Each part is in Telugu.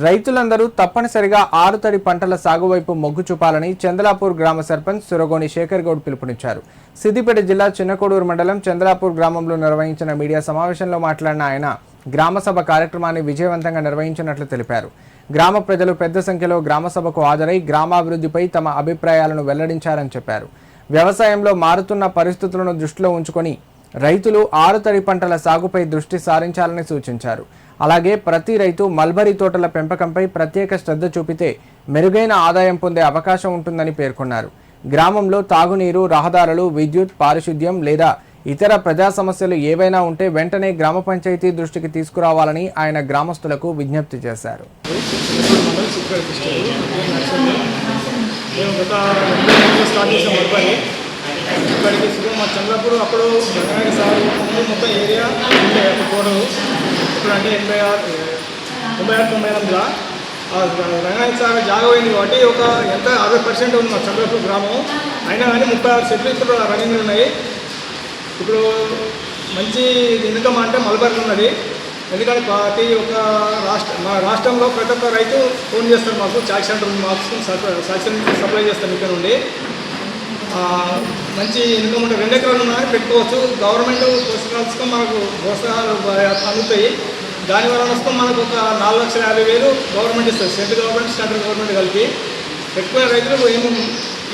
రైతులందరూ తప్పనిసరిగా ఆరుతడి పంటల సాగు వైపు మొగ్గు చూపాలని చంద్లాపూర్ గ్రామ సర్పంచ్ సురగోని శేఖర్ గౌడ్ పిలుపునిచ్చారు. సిద్దిపేట జిల్లా చిన్నకోడూరు మండలం చంద్లాపూర్ గ్రామంలో నిర్వహించిన మీడియా సమావేశంలో మాట్లాడిన ఆయన గ్రామసభ కార్యక్రమాన్ని విజయవంతంగా నిర్వహించినట్లు తెలిపారు. గ్రామ ప్రజలు పెద్ద సంఖ్యలో గ్రామసభకు హాజరై గ్రామాభివృద్ధిపై తమ అభిప్రాయాలను వెల్లడించారని చెప్పారు. వ్యవసాయంలో మారుతున్న పరిస్థితులను దృష్టిలో ఉంచుకొని రైతులు ఆరుతడి పంటల సాగుపై దృష్టి సారించాలని సూచించారు. అలాగే ప్రతి రైతు మల్బరీ తోటల పెంపకంపై ప్రత్యేక శ్రద్ధ చూపితే మెరుగైన ఆదాయం పొందే అవకాశం ఉంటుందని పేర్కొన్నారు. గ్రామంలో తాగునీరు, రహదారులు, విద్యుత్, పారిశుద్ధ్యం లేదా ఇతర ప్రజా సమస్యలు ఏవైనా ఉంటే వెంటనే గ్రామ పంచాయతీ దృష్టికి తీసుకురావాలని ఆయన గ్రామస్తులకు విజ్ఞప్తి చేశారు. మా చంద్రపూర్ అప్పుడు రంగనాయక సాగు మొత్తం ఏరియా కోడలు ఇప్పుడు అంటే 96-98లో రంగనాయక సాగు జాగా పోయింది కాబట్టి ఒక ఎంత 50% ఉంది మా చంద్రపూర్ గ్రామం. అయినా కానీ 36 చెట్లు ఇప్పుడు రన్నింగ్ ఉన్నాయి. ఇప్పుడు మంచి ఇన్కమ్ అంటే మల్బరీ ఉన్నది. ఎందుకంటే ప్రతి ఒక్క మా రాష్ట్రంలో ప్రతి ఒక్క రైతు ఫోన్ చేస్తారు మాకు. చాక్ సెంటర్ మాకు సాక్షన్ సప్లై చేస్తాం ఇక్కడ నుండి. మంచి ఇన్కమ్ ఉంటే 2 ఎకరాలు ఉన్నాయని పెట్టుకోవచ్చు. గవర్నమెంట్ పోషకాలు మనకు ప్రోత్సాహాలు అందుతాయి. దానివల్ల వస్తాం మనకు ఒక 4,50,000 గవర్నమెంట్ ఇస్తుంది. సెంట్రల్ గవర్నమెంట్, సెంట్రల్ గవర్నమెంట్ కలిపి. పెట్టుకునే రైతులకు ఏమి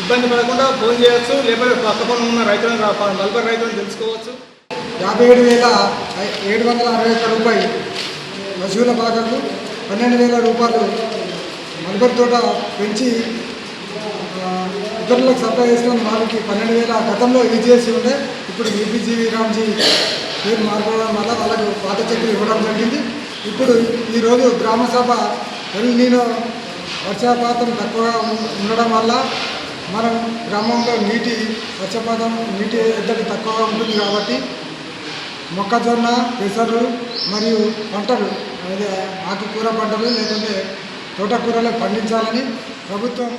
ఇబ్బంది పడకుండా ఫోన్ చేయవచ్చు. లేకపోతే పక్కన ఉన్న రైతులను మల్బరీ రైతులను తెలుసుకోవచ్చు. 57,761 రూపాయలు పశువుల బాధకు 12,000 రూపాయలు మల్బరీ తోట పెంచి ఇతరులకు సప్లై చేసిన వాళ్ళకి 12,000 గతంలో ఈజీఎస్సీ ఉండే. ఇప్పుడు ఈపీజీవి రామ్జీ పేరు మార్పుకోవడం వల్ల వాళ్ళకు పాత చెక్కులు ఇవ్వడం జరిగింది. ఇప్పుడు ఈరోజు గ్రామసభ ఎల్‌నినో వర్షపాతం తక్కువగా ఉండడం వల్ల మనం గ్రామంలో వర్షపాతం నీటి ఎద్దడి తక్కువగా ఉంటుంది కాబట్టి మొక్కజొన్న, పెసరు మరియు పంటలు ఆకుకూర పంటలు లేకుంటే తోటకూరలు పండించాలని ప్రభుత్వం